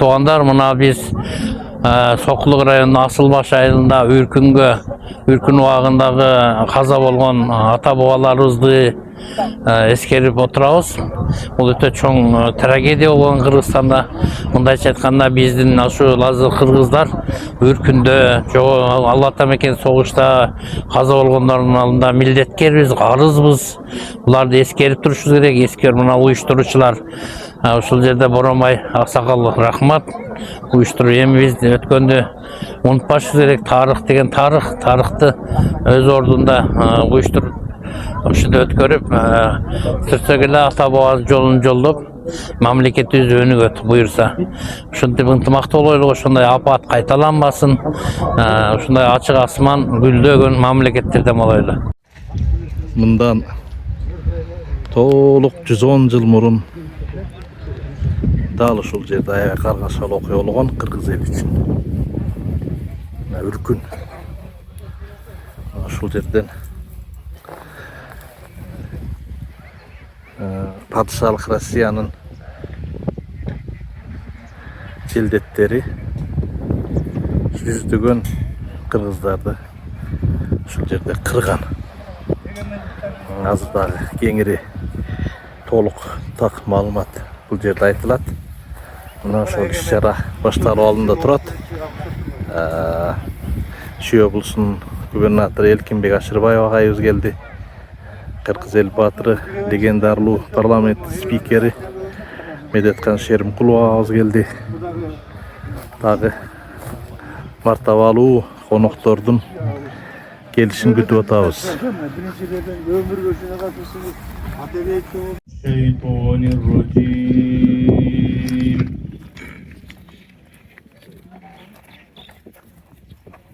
туугандар, мына биз Сокулук районунун Асылбаш айылында Үркүн убагындагы каза болгон ата бабаларыбызды эскерип отурабыз. Бул өтө чоң трагедия болгон Кыргызстанда. Мындайча айтканда биздин ашу лазыр кыргыздар Үркүндө Алла ата мекен согушта каза болгондордун алдында милдеткербиз, арызбыз. Буларды эскерип турушубуз керек. Мына уюштуруучулар ушул жерде Боронбай аксакал рахмат. Уюштуруп эми биз өткөндү унутпашыбыз керек. Тарыхты өз ордунда уюштуруп ушунда өткөрүп, сүрсөк эле ата бабанын жолун жолдоп, мамлекетибиз өнүгөт буюрса. Ушинтип ынтымактуу бололу, ошондой апат кайталанбасын, ушундай ачык асман гүлдөгөн мамлекеттерден болойлу. Мындан толук 110 жыл мурун дал ушул жерде аябай каргашалы окуя болгон кыргыз эли үчүн. Үркүн. Ушул жерден падышалык Россиянын желдеттери жүздөгөн кыргыздарды ушул жерде кырган. Азыр дагы кеңири толук так маалымат бул жерде айтылат. Мына ошол иш-чара башталып алдында турат. Чүй облусунун губернатору Элкинбек Ашырбаев агайыбыз келди. Кыргыз эл баатыры, легендарлуу парламент спикери Медеткан Шеримкулов агабыз келди. Дагы мартабалуу коноктордун келишин күтүп атабыз.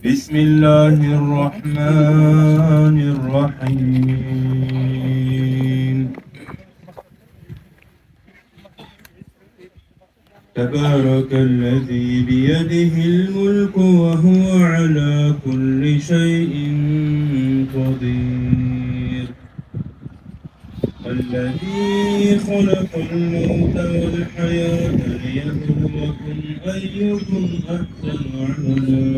Bismillahirrahmanirrahim. Tabarakalladzi biyadihil mulku wa huwa ala kulli shay'in qadir. الذي خلق الموت والحياة ليبلوكم أيكم أحسن عملا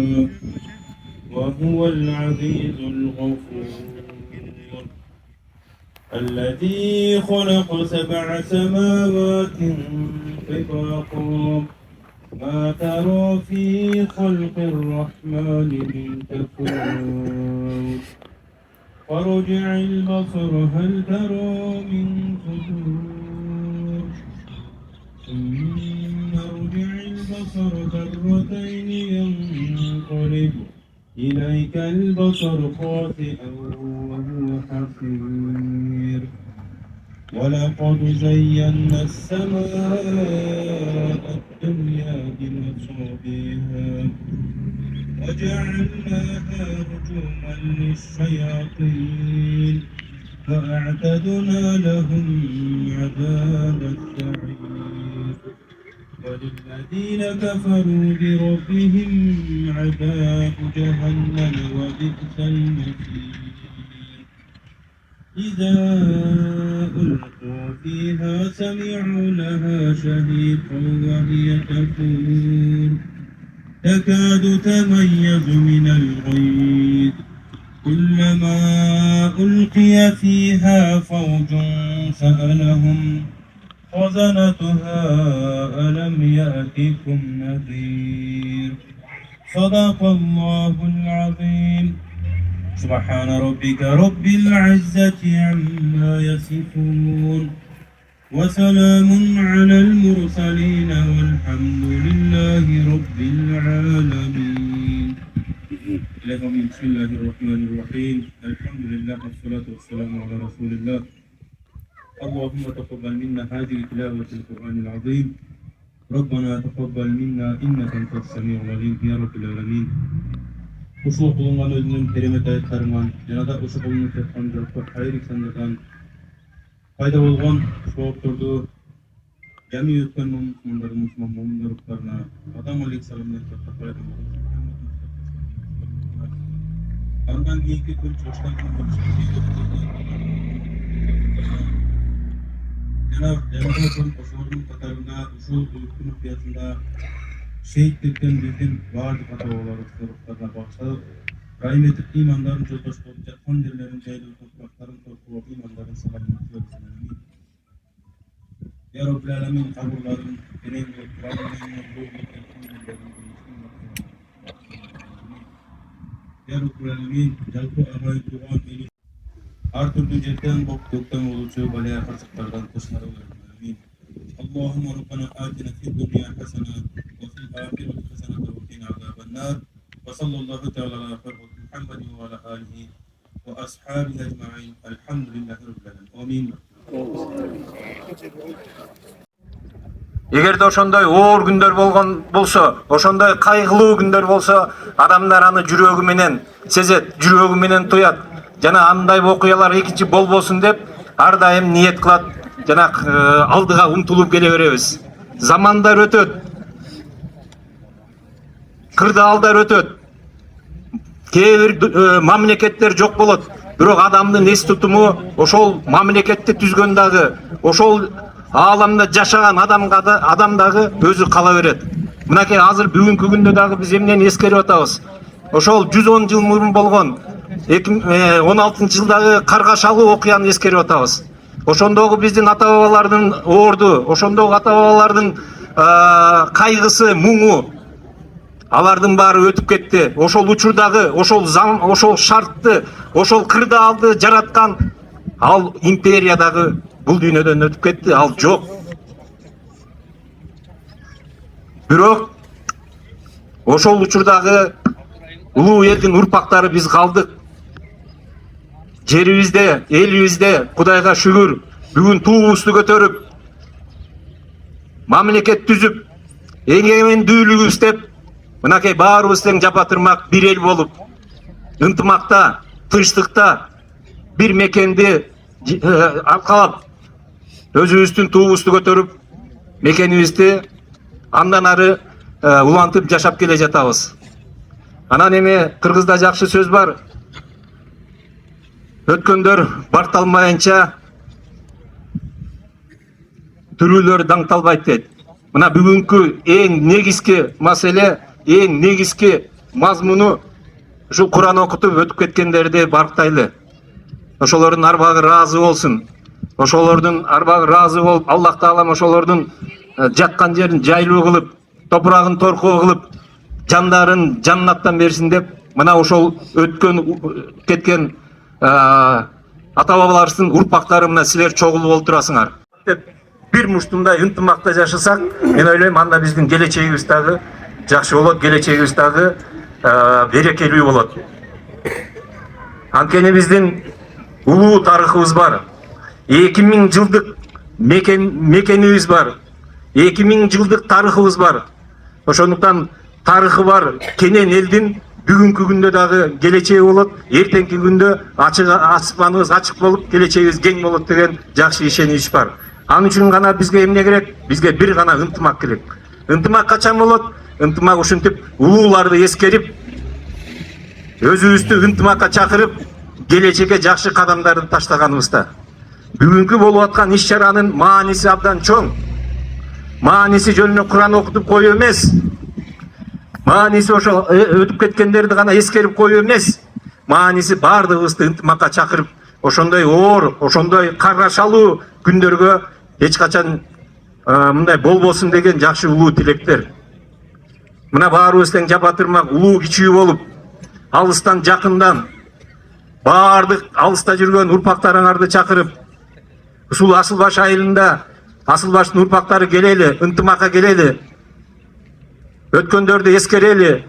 وهو العزيز الغفور. الذي خلق 7 سماوات طباقا ما ترى في خلق الرحمن من تفاوت فارجع البصر هل ترى من فطور ثم ارجع البصر كرتين ينقلب إليك البصر خاسئا وهو حسير. ولقد زينا السماء الدنيا بمصابيها وجعلناها رجوما للشياطين وأعتدنا لهم عذاب السعير. وللذين كفروا بربهم عذاب جهنم وبئس المصير. إذا ألقوا فيها سمعوا لها شهيقا وهي تفور تكاد تميز من الغيظ كلما ألقي فيها فوج سألهم خزنتها ألم يأتكم نذير. صدق الله العظيم. سبحان ربك رب العزة عما يصفون وسلام على المرسلين والحمد لله رب العالمين. بسم الله الرحمن الرحيم. الحمد لله والصلاة والسلام على رسول الله. اللهم تقبل منا هذه تلاوة القرآن العظيم. ربنا تقبل منا إنك أنت السميع العليم يا رب العالمين. Ушул кылынган өзүнүн керемет аяттарынан жана да ушул кылынып жаткан жалпы кайыр ихсандардан пайда болгон соопторду жами өткөн мусулмандардын мууминдордуна Адам алейхисаламдан пайда болгон андан кийинки күн чыгыштан кийин Адам алейхисаламдан пайда болгон андан кийинки күн чыгыштан кийин Адам алейхисаламдан пайда болгон Адам алейхисаламдан пайда болгон Адам алейхисаламдан пайда болгон Адам алейхисаламдан пайда болгон Адам алейхисаламдан пайда болгон Адам алейхисаламдан пайда болгон Адам алейхисаламдан пайда болгон Адам алейхисаламдан пайда болгон Адам алейхисаламдан пайда болгон Адам алейхисаламдан пайда болгон Адам алейхисаламдан пайда болгон Адам алейхисаламдан пайда болгон Адам алейхисаламдан пайда болгон Адам алейхисаламдан пайда болгон Adam aleyhisselam. Cenab-ı Koşor'un katarında şu ülkün okuyatında şehit etken bizim vardı katabaları sırıklarına başlayıp rahim etip imanların yoldaş olup yatkan yerlerin caylı toprakların torku imanların salamını görürsün. Ya Rabbil Alemin kaburların deneyim ve Kur'an'ın Ya Rabbil Alemin jalku amayı Kur'an eli her türlü cepten boktuktan oluşu balaya fırsatlardan kuşları versin. Allahümme Rabbena atina fid dunya hasana ve fil ahireti hasana ve qina azaban nar. Ve sallallahu teala ala Muhammedin ve ala alihi ve ashabihi ecmaîn. Elhamdülillahi rabbil alamin. Amin. Эгерде ошондой оор күндөр болгон болсо, ошондой кайгылуу күндөр болсо, адамдар аны жүрөгү менен сезет, жүрөгү менен туят. Жана андай окуялар экинчи болбосун деп ар дайым ниет кылат. Жана алдыга умтулуп келе беребиз. Замандар өтөт. Кырдаалдар өтөт. Кээ бир мамлекеттер жок болот. Бирок адамдын эс тутуму ошол мамлекетти түзгөн дагы, ошол ааламда жашаган адам дагы өзү кала берет. Мынакей азыр бүгүнкү күндө дагы биз эмнени эскерип атабыз. Ошол 110 жыл мурун болгон 2016-жылдагы каргашалуу окуяны эскерип атабыз. Ошондогу биздин ата бабалардын оорду, ошондогу ата бабалардын кайгысы, муңу алардын баары өтүп кетти. Ошол учурдагы, ошол шартты, ошол кырдаалды жараткан ал империя дагы бул дүйнөдөн өтүп кетти, ал жок. Бирок ошол учурдагы улуу элдин урпактары биз калдык. Жерибизде, элибизде Кудайга шүгүр, бүгүн туубузду көтөрүп, мамлекет түзүп, эгемендүүлүк издеп, мынакей баарыбыз тең жапа-тырмак бир эл болуп, ынтымакта, тынчтыкта бир мекенди аркалап, өзүбүздүн туубузду көтөрүп, мекенибизди андан ары улантып жашап келе жатабыз. Анан эми кыргызда жакшы сөз бар. Өткөндөр барталмайынча түрүүлөр даңталбайт дейт. Мына бүгүнкү эң негизги маселе, эң негизги мазмуну ушул Кур'ан окутуп өтүп кеткендерди барктайлы. Ошолордун арбагы ыраазы болсун. Ошолордун арбагы ыраазы болуп, Аллах Таалам ошолордун жаткан жерин жайлуу кылып, топурагын торкоо кылып, жандарын жаннаттан берсин деп, мына ошол өткөн кеткен ата бабаларыбыздын урпактары мына силер чогулуп олтурасыңар деп бир муштундай ынтымакта жашасак, мен ойлойм анда биздин келечегибиз дагы жакшы болот, келечегибиз дагы берекелүү болот. Анткени биздин улуу тарыхыбыз бар. 2000 жылдык мекенибиз бар. 2000 жылдык тарыхыбыз бар. Ошондуктан тарыхы бар кенен элдин бүгүнкү күндө дагы келечеги болот, эртеңки күндө аспаныбыз ачык болуп, келечегибиз кең болот деген жакшы ишенич бар. Ал үчүн гана бизге эмне керек? Бизге бир гана ынтымак керек. Ынтымак качан болот? Ынтымак ушинтип улууларды эскерип, өзүбүздү ынтымакка чакырып, келечекке жакшы кадамдарды таштаганыбызда. Бүгүнкү болуп аткан иш-чаранын мааниси абдан чоң. Мааниси жөнүнө Кур'ан окутуп коюу эмес. Мааниси ошо өтүп кеткендерди гана эскерип коюу эмес. Мааниси баардыгыбызды ынтымакка чакырып, ошондой оор, ошондой каргашалуу күндөргө эч качан мындай болбосун деген жакшы улуу тилектер. Мына баарыбыз тең жапа-тырмак улуу кичүү болуп, алыстан жакындан баардык алыста жүргөн урпактарыңарды чакырып, ушул Асылбаш айылында Асылбаштын урпактары келели, ынтымакка келели. Өткөндөрдү эскерели,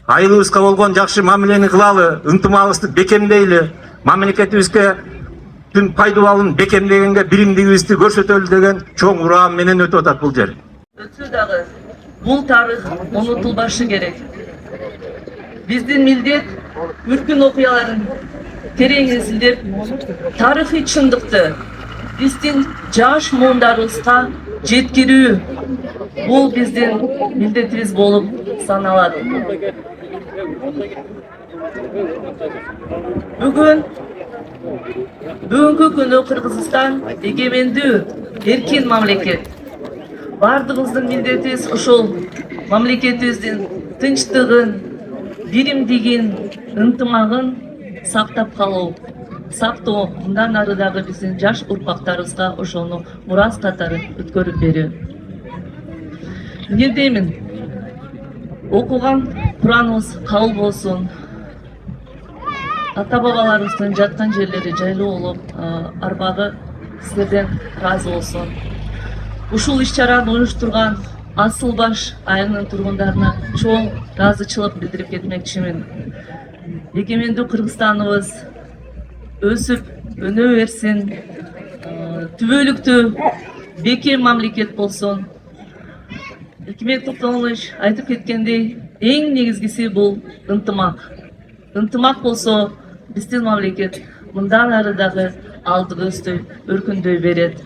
айылыбызга болгон жакшы мамилени кылалы, ынтымагыбызды бекемдейли, мамлекетибизге түн пайдаланын бекемдегенге биримдигибизди көрсөтөлү деген чоң ураан менен өтүп атат бул жер. Өтсө дагы бул тарых унутулбашы керек. Биздин милдет үркүн окуяларын терең изилдеп, тарыхый чындыкты биздин жаш муундарыбызга жеткирүү бул биздин милдетибиз болуп саналат. Бүгүн Бүгүнкү күнү Кыргызстан эгемендүү, эркин мамлекет. Бардыгыбыздын милдетибиз ошол мамлекетибиздин тынчтыгын, биримдигин, ынтымагын сактап калуу, сактоо, мындан ары дагы биздин жаш урпактарыбызга ошону мурас катары өткөрүп берүү. Эмне деймин? Окуган Кураныбыз кабыл болсун. Ата-бабаларыбыздын жаткан жерлери жайлуу болуп, арбагы сиздерден ыраазы болсун. Ушул иш-чараны уюштурган Асыл Баш айылынын тургундарына чоң ыраазычылык билдирип кетмекчимин. Эгемендүү Кыргызстаныбыз өсүп, өнө берсин, түбөлүктүү, бекем мамлекет болсун. Эркинбек Токтогонович айтып кеткендей, эң негизгиси бул ынтымак. Ынтымак болсо, биздин мамлекет мындан ары дагы алдыга өстөй, өркүндөй берет.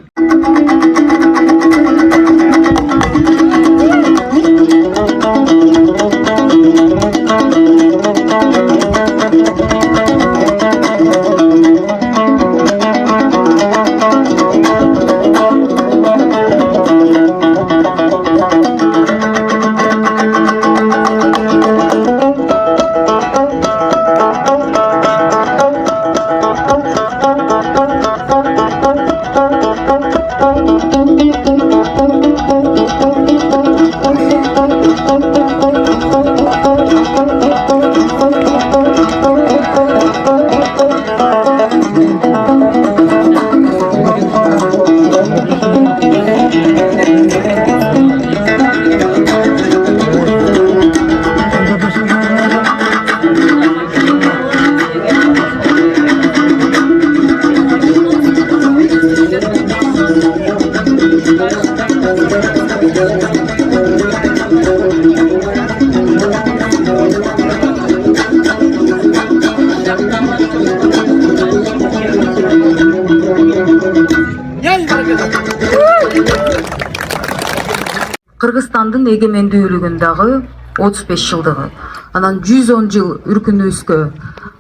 Кыргызстандын эгемендүүлүгүн дагы 35 жылдыгы. Анан 110 жыл үркүнүүбүзгө,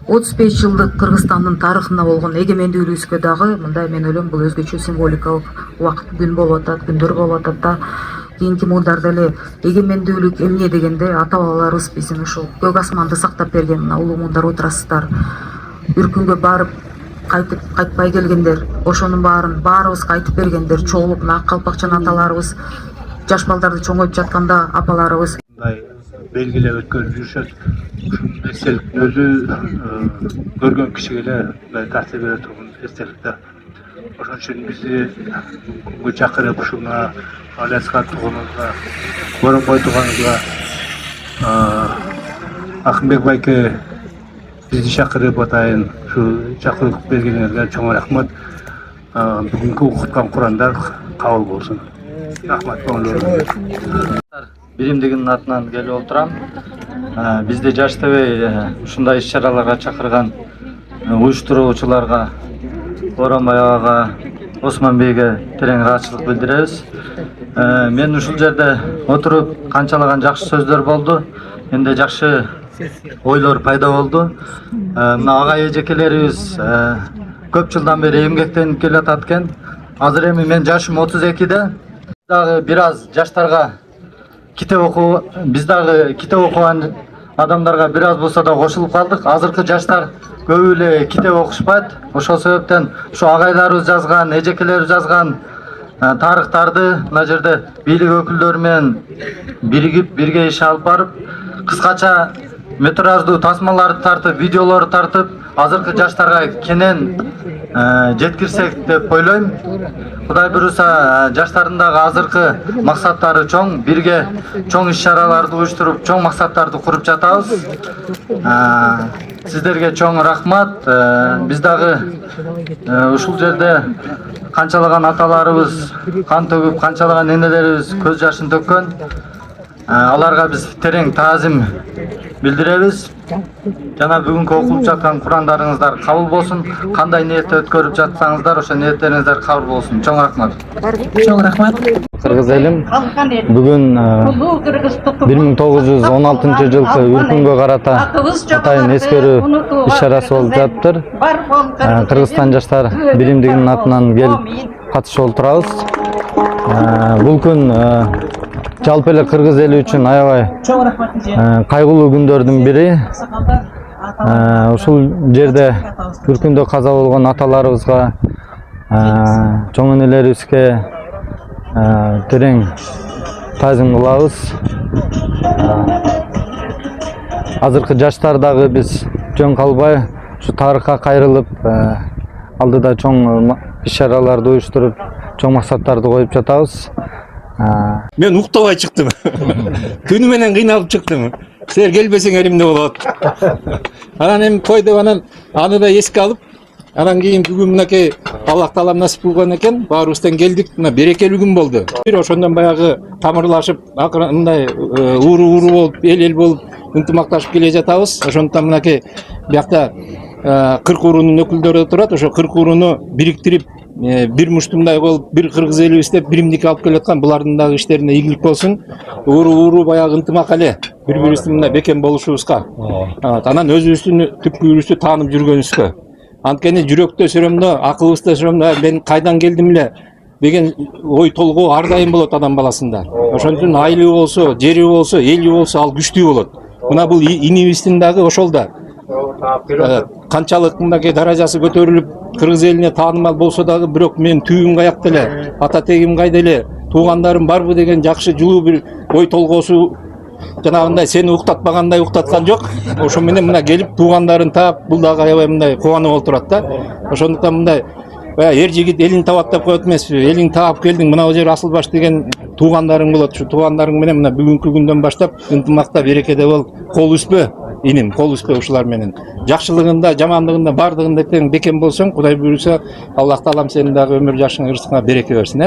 35 жылдык Кыргызстандын тарыхына болгон эгемендүүлүгүбүзгө дагы мындай мен ойлойм бул өзгөчө символикалык убакыт, күн болуп атат, күндөр болуп атат да. Кийинки муундарда эле эгемендүүлүк эмне дегенде ата-бабаларыбыз биздин ушул көк асманды сактап берген мына улуу муундар отурасыздар. Үркүнгө барып кайтпай келгендер, ошонун баарыбызга айтып бергендер, чогулуп мына ак калпакчан аталарыбыз, жаш балдарды чоңойтуп жатканда апаларыбыз мындай белгилеп өткөрүп жүрүшөт. Ушул эстеликтин өзү көргөн кишиге эле мындай таасир бере турган эстеликтер. Ошон үчүн бизди бүгүнкү чакырып ушуна Алиаска тууганыбызга, Боронбой тууганыбызга, Акынбек байке бизди чакырып атайын, ушу чакырып бергениңерге чоң рахмат. Бүгүнкү окуткан Курандар кабыл болсун. Рахмат көңүлүңүзгө. Биримдигинин атынан келип отурам. Бизди жаштабей ушундай иш-чараларга чакырган уюштуруучуларга, Боронбой агага, Осмон бейге терең ыраазычылык билдиребиз. Мен ушул жерде отуруп канчалаган жакшы сөздөр болду. Менде жакшы ойлор пайда болду. Мына ага эжекелерибиз көп жылдан бери эмгектенип келатат экен. Азыр эми мен жашым 32-де. Дагы бир аз жаштарга китеп окуу, биз дагы китеп окуган адамдарга бир аз болсо да кошулуп калдык. Азыркы жаштар көбү эле китеп окушпайт. Ошол себептен ушу агайларыбыз жазган, эжекелерибиз жазган тарыхтарды мына жерде бийлик өкүлдөрү менен биригип, бирге иш алып барып, кыскача метраждуу тасмаларды тартып, видеолорду тартып, азыркы жаштарга кенен жеткирсек деп ойлойм. Кудай буюрса, жаштардын дагы азыркы максаттары чоң, бирге чоң иш-чараларды уюштуруп, чоң максаттарды куруп жатабыз. Сиздерге чоң рахмат. Биз дагы ушул жерде канчалаган аталарыбыз кан төгүп, канчалаган энелерибиз көз жашын төккөн. Аларга биз терең таазим билдиребиз. Жана бүгүнкү окулуп жаткан Курандарыңыздар кабыл болсун. Кандай ниетте өткөрүп жатсаңыздар, ошо ниеттериңиздер кабыл болсун. Чоң рахмат. Чоң рахмат. Кыргыз элим бүгүн 1916 жылкы үркүнгө карата атайын эскерүү иш-чарасы болуп жатыптыр. Кыргызстан жаштар биримдигинин атынан келип катышып отурабыз. Бул күн жалпы эле кыргыз эли үчүн аябай кайгылуу күндөрдүн бири. Ушул жерде үркүндө каза болгон аталарыбызга, чоң энелерибизге терең таазим кылабыз. Азыркы жаштар дагы биз жөн калбай ушу тарыхка кайрылып, алдыда чоң иш-чараларды уюштуруп, чоң максаттарды коюп жатабыз. Мен уктабай чыктым. Күнү менен кыйналып чыктым. Силер келбесеңер эмне болот? Анан эми кой деп анан аны да эске алып, анан кийин бүгүн мынакей Аллах таалам насип кылган экен, баарыбыздан келдик. Мына берекелүү күн болду. Ошондон баягы тамырлашып, мындай ууру болуп, эл болуп ынтымакташып келе жатабыз. Ошондуктан мынакей биякта 40 уруунун өкүлдөрү турат. Ошо 40 урууну бириктирип, бир муштумдай болуп, бир кыргыз элибиз деп биримдикке алып келаткан. Булардын дагы иштерине ийгилик болсун. Ууру баягы ынтымак эле бири-бирибиздин мындай бекем болушубузга. Анан өзүбүздүн түпкүбүздү таанып жүргөнүбүзгө. Анткени жүрөктө сүрөмдө, акылыбызда сүрөмдө мен кайдан келдим эле деген ой толгоо ар дайым болот адам баласында. Ошон үчүн айылы болсо, жери болсо, эли болсо ал күчтүү болот. Мына бул инибиздин дагы ошол да. Канчалык мындай даражасы көтөрүлүп, кыргыз элине таанымал болсо дагы, бирок мен түйүм каякта эле, ата тегим кайда эле, туугандарым барбы деген жакшы жылуу бир ой толгоосу жанагындай сени уктатпагандай уктаткан жок. Ошо менен мына келип туугандарын таап, бул дагы аябай мындай кубанып отурат да. Ошондуктан мындай эр жигит элин табат деп коет эмеспи? Элиң таап келдиң, мына жер Асылбаш деген туугандарың болот. Ушу туугандарың менен мына бүгүнкү күндөн баштап ынтымакта, берекеде бол. Кол үзбө, иним, кол үзбө ушулар менен. Жакшылыгында, жамандыгында, бардыгында тең бекем болсоң, Кудай буйруса, Аллах таалам сени дагы өмүр жашың, ырзыгыңа береке берсин,